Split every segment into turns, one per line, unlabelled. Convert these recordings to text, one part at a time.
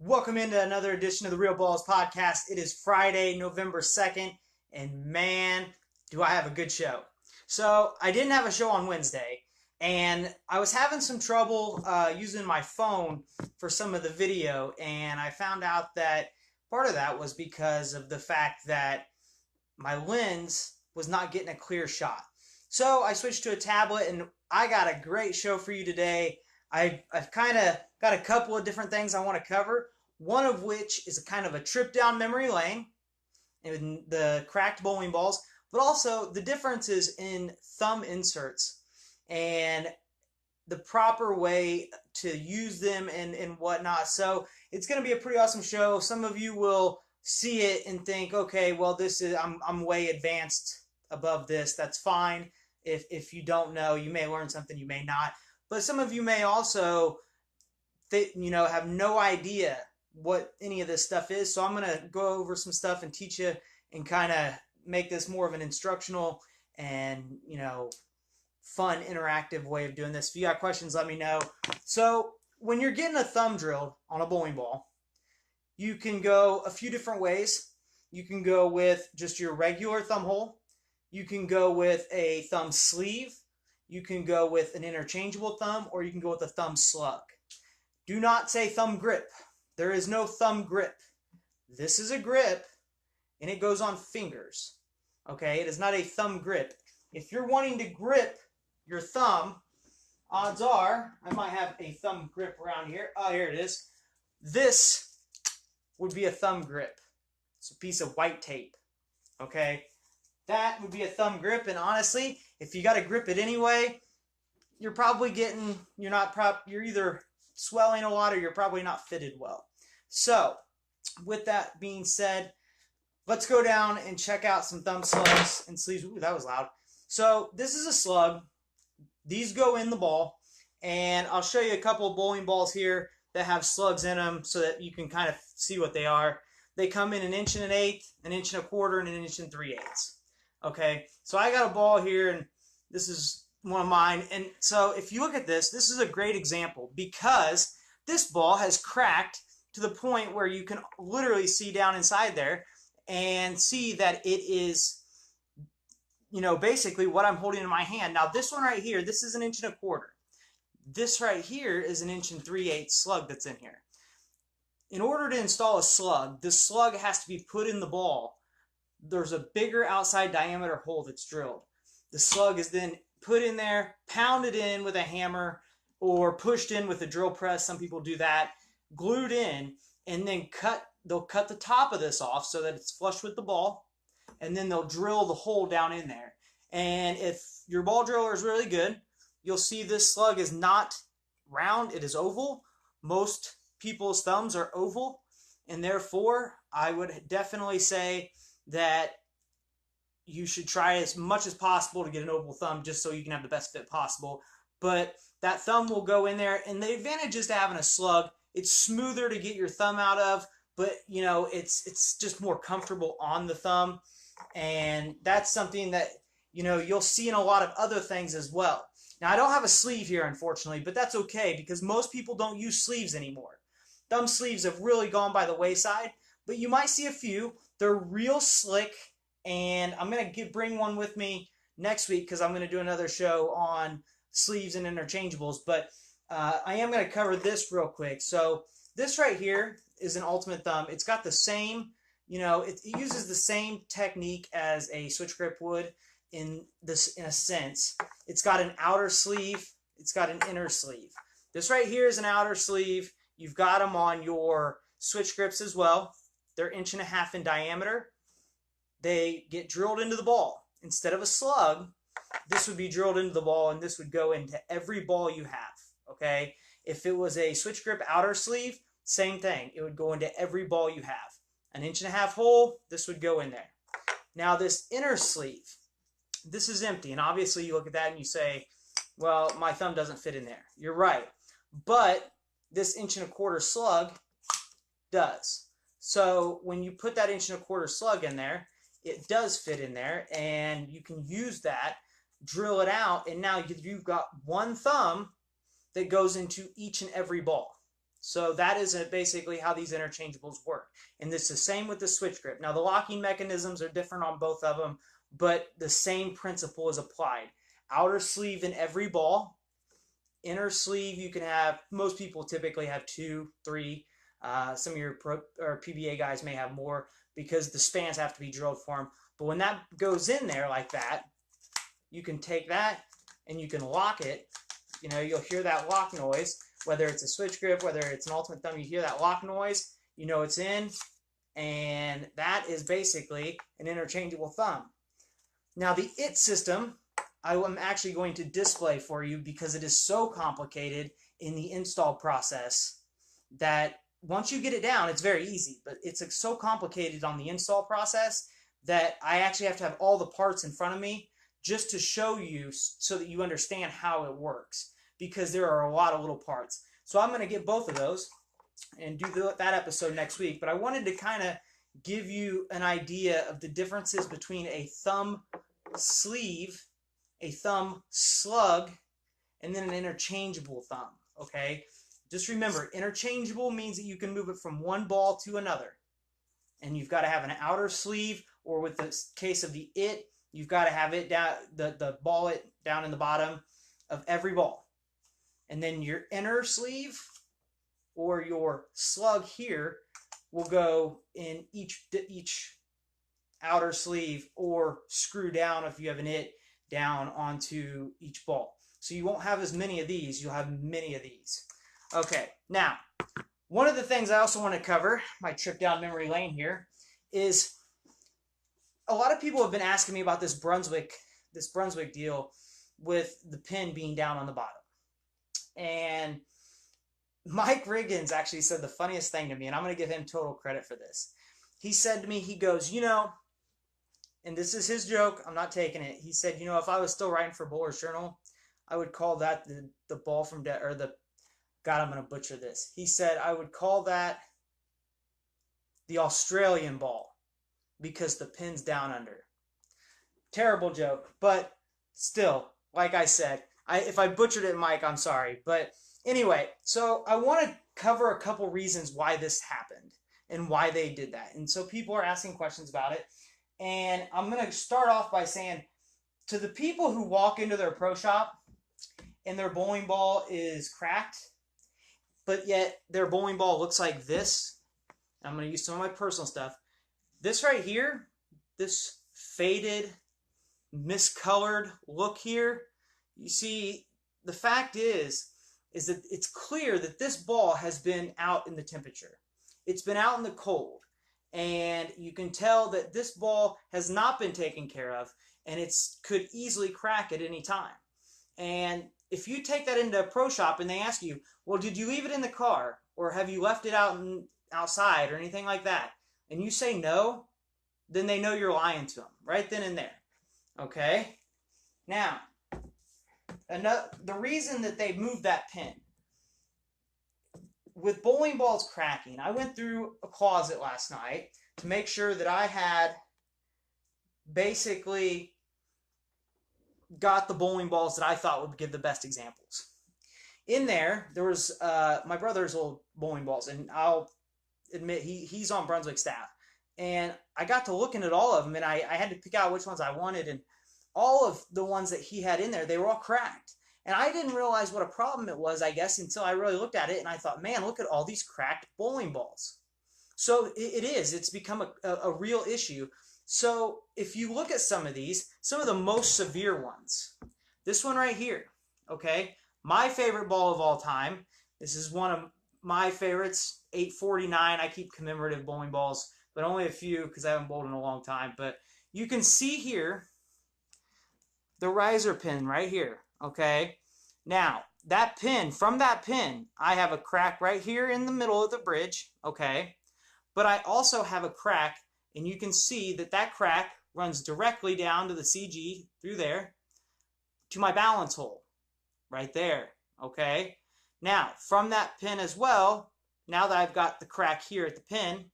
Welcome into another edition of the Real Ballz podcast. It is Friday, November 2nd, and man, do I have a good show. So, I didn't have a show on Wednesday, and I was having some trouble using my phone for some of the video, and I found out that part of that was because of the fact that my lens was not getting a clear shot. So, I switched to a tablet, and I got a great show for you today. I've kind of got a couple of different things I want to cover, one of which is a kind of a trip down memory lane in the cracked bowling balls, but also the differences in thumb inserts and the proper way to use them and whatnot. So it's going to be a pretty awesome show. Some of you will see it and think, okay, well, this is I'm way advanced above this. That's fine. If you don't know, you may learn something, you may not. But some of you may also, have no idea what any of this stuff is. So I'm going to go over some stuff and teach you and kind of make this more of an instructional and, fun, interactive way of doing this. If you got questions, let me know. So when you're getting a thumb drilled on a bowling ball, you can go a few different ways. You can go with just your regular thumb hole. You can go with a thumb sleeve. You can go with an interchangeable thumb, or you can go with a thumb slug. Do not say thumb grip. There is no thumb grip. This is a grip, and it goes on fingers. Okay, it is not a thumb grip. If you're wanting to grip your thumb, odds are, I might have a thumb grip around here. Oh, here it is. This would be a thumb grip. It's a piece of white tape. Okay, that would be a thumb grip, and honestly, if you got to grip it anyway, you're either swelling a lot or you're probably not fitted well. So, with that being said, let's go down and check out some thumb slugs and sleeves. Ooh, that was loud. So, this is a slug. These go in the ball, and I'll show you a couple of bowling balls here that have slugs in them so that you can kind of see what they are. They come in 1 1/8, 1 1/4, and 1 3/8. Okay, so I got a ball here, and this is one of mine. And so if you look at this, this is a great example because this ball has cracked to the point where you can literally see down inside there and see that it is, basically what I'm holding in my hand. Now, this one right here, this is 1 1/4. This right here is 1 3/8 slug that's in here. In order to install a slug, this slug has to be put in the ball. There's a bigger outside diameter hole that's drilled. The slug is then put in there, pounded in with a hammer, or pushed in with a drill press. Some people do that. Glued in, and then they'll cut the top of this off so that it's flush with the ball, and then they'll drill the hole down in there. And if your ball driller is really good, you'll see this slug is not round, it is oval. Most people's thumbs are oval, and therefore I would definitely say that you should try as much as possible to get an oval thumb just so you can have the best fit possible. But that thumb will go in there, and the advantage is to having a slug. It's smoother to get your thumb out of, but it's just more comfortable on the thumb, and that's something that you'll see in a lot of other things as well. Now, I don't have a sleeve here, unfortunately, but that's okay because most people don't use sleeves anymore. Thumb sleeves have really gone by the wayside, but you might see a few. They're real slick, and I'm going to bring one with me next week because I'm going to do another show on sleeves and interchangeables, but I am going to cover this real quick. So this right here is an ultimate thumb. It's got the same, it uses the same technique as a switch grip would in a sense. It's got an outer sleeve. It's got an inner sleeve. This right here is an outer sleeve. You've got them on your switch grips as well. They're 1.5 inches in diameter. They get drilled into the ball. Instead of a slug, this would be drilled into the ball, and this would go into every ball you have, okay? If it was a switch grip outer sleeve, same thing. It would go into every ball you have. 1.5 inch hole, this would go in there. Now, this inner sleeve, this is empty, and obviously you look at that and you say, well, my thumb doesn't fit in there. You're right, but this 1.25 inch slug does. So when you put that 1.25 inch slug in there, it does fit in there, and you can use that, drill it out, and now you've got one thumb that goes into each and every ball. So that is basically how these interchangeables work. And this is the same with the switch grip. Now the locking mechanisms are different on both of them, but the same principle is applied. Outer sleeve in every ball. Inner sleeve, you can have, most people typically have 2, 3. Some of your PBA guys may have more because the spans have to be drilled for them. But when that goes in there like that, you can take that and you can lock it. You know, you'll hear that lock noise, whether it's a switch grip, whether it's an ultimate thumb, you hear that lock noise, you know it's in, and that is basically an interchangeable thumb. Now the IT system, I am actually going to display for you because it is so complicated in the install process that once you get it down, it's very easy, but it's so complicated on the install process that I actually have to have all the parts in front of me just to show you so that you understand how it works, because there are a lot of little parts. So I'm going to get both of those and do that episode next week, but I wanted to kind of give you an idea of the differences between a thumb sleeve, a thumb slug, and then an interchangeable thumb, okay? Just remember, interchangeable means that you can move it from one ball to another. And you've got to have an outer sleeve, or with the case of the IT, you've got to have it down, the ball it down in the bottom of every ball. And then your inner sleeve or your slug here will go in each outer sleeve, or screw down if you have an IT down onto each ball. So you won't have as many of these, you'll have many of these. Okay, now, one of the things I also want to cover, my trip down memory lane here, is a lot of people have been asking me about this Brunswick deal with the pin being down on the bottom. And Mike Riggins actually said the funniest thing to me, and I'm going to give him total credit for this. He said to me, he goes, you know, and this is his joke, I'm not taking it. He said, you know, if I was still writing for Bowler's Journal, I would call that the ball from God, I'm going to butcher this. He said, I would call that the Australian ball because the pin's down under. Terrible joke, but still, like I said, if I butchered it, Mike, I'm sorry. But anyway, so I want to cover a couple reasons why this happened and why they did that. And so people are asking questions about it. And I'm going to start off by saying, to the people who walk into their pro shop and their bowling ball is cracked, but yet their bowling ball looks like this, I'm going to use some of my personal stuff. This right here, this faded, miscolored look here, you see, the fact is that it's clear that this ball has been out in the temperature. It's been out in the cold. And you can tell that this ball has not been taken care of, and it could easily crack at any time. And if you take that into a pro shop and they ask you, well, did you leave it in the car, or have you left it outside or anything like that, and you say no, then they know you're lying to them right then and there. Okay? Now, the reason that they moved that pin, with bowling balls cracking, I went through a closet last night to make sure that I had basically got the bowling balls that I thought would give the best examples. In there was my brother's old bowling balls, and I'll admit he's on Brunswick staff. And I got to looking at all of them, and I had to pick out which ones I wanted, and all of the ones that he had in there, they were all cracked. And I didn't realize what a problem it was, I guess, until I really looked at it, and I thought, man, look at all these cracked bowling balls. So it's become a real issue. So if you look at some of these, some of the most severe ones, this one right here, okay, my favorite ball of all time, this is one of my favorites, 849. I keep commemorative bowling balls, but only a few because I haven't bowled in a long time. But you can see here the riser pin right here. Okay, now that pin, from that pin, I have a crack right here in the middle of the bridge, okay, but I also have a crack, and you can see that that crack runs directly down to the CG through there to my balance hole right there, okay. Now, from that pin as well, now that I've got the crack here at the pin,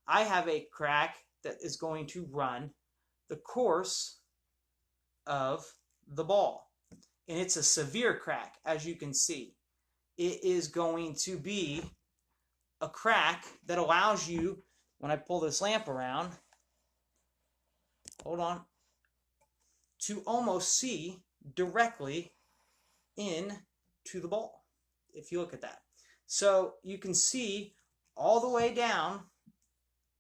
I have a crack that is going to run the course of the ball. And it's a severe crack, as you can see. It is going to be a crack that allows you, when I pull this lamp around, hold on, to almost see directly into the ball, if you look at that. So you can see all the way down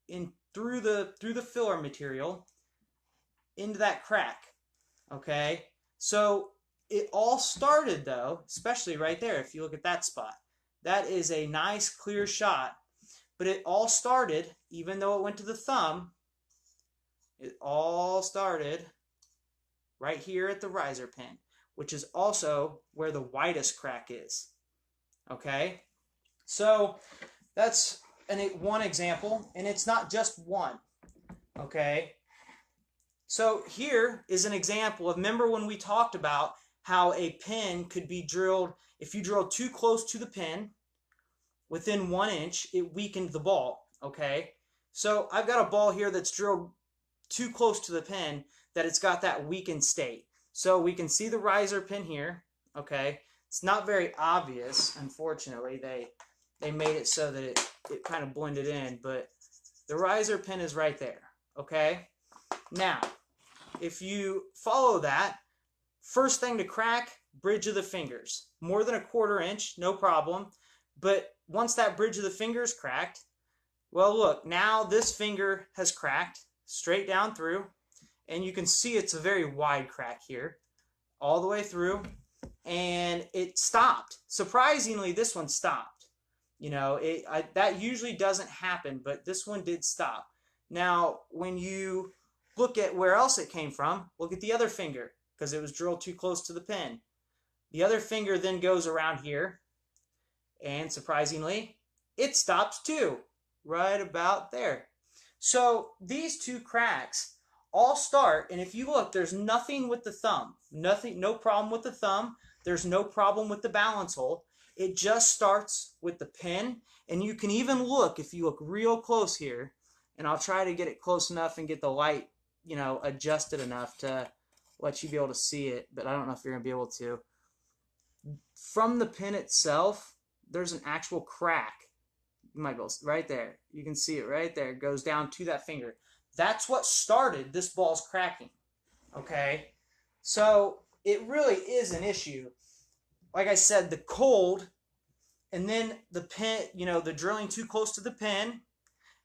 in through the filler material into that crack. Okay, so it all started, though, especially right there, if you look at that spot. That is a nice clear shot, but it all started, even though it went to the thumb, it all started right here at the riser pin, which is also where the widest crack is. Okay, so that's one example, and it's not just one. Okay, so here is an example of, remember when we talked about how a pin could be drilled, if you drill too close to the pin, within 1 inch, it weakened the ball. Okay, so I've got a ball here that's drilled too close to the pin, that it's got that weakened state. So we can see the riser pin here. Okay, it's not very obvious, unfortunately. They made it so that it kind of blended in, but the riser pin is right there. Okay, now if you follow that, first thing to crack, bridge of the fingers. More than 1/4 inch, no problem. But once that bridge of the fingers cracked, well, look, now this finger has cracked straight down through, and you can see it's a very wide crack here, all the way through, and it stopped. Surprisingly, this one stopped. You know, that usually doesn't happen, but this one did stop. Now, when you look at where else it came from, look at the other finger, because it was drilled too close to the pin. The other finger then goes around here, and surprisingly, it stops too, right about there. So these two cracks all start, and if you look, there's nothing with the thumb. Nothing, no problem with the thumb. There's no problem with the balance hole. It just starts with the pin, and you can even look, if you look real close here, and I'll try to get it close enough and get the light, you know, adjusted enough to let you be able to see it, but I don't know if you're going to be able to. From the pin itself, there's an actual crack. You might be able to, right there. You can see it right there. It goes down to that finger. That's what started this ball's cracking. Okay? So it really is an issue. Like I said, the cold, and then the pin, you know, the drilling too close to the pin.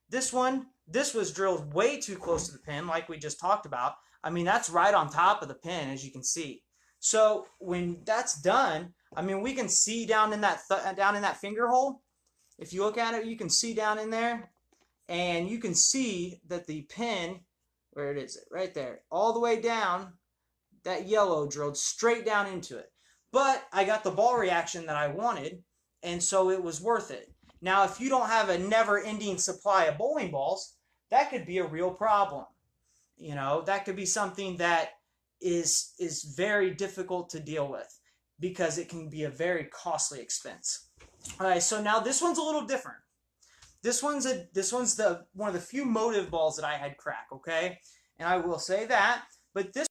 This was drilled way too close to the pin, like we just talked about. I mean, that's right on top of the pin, as you can see. So when that's done, I mean, we can see down in that finger hole. If you look at it, you can see down in there, and you can see that the pin, where it is, right there, all the way down, that yellow drilled straight down into it. But I got the ball reaction that I wanted, and so it was worth it. Now, if you don't have a never-ending supply of bowling balls, that could be a real problem. You know, that could be something that is very difficult to deal with, because it can be a very costly expense. All right, so now this one's a little different. This one's one of the few motive balls that I had crack, okay? And I will say that, but this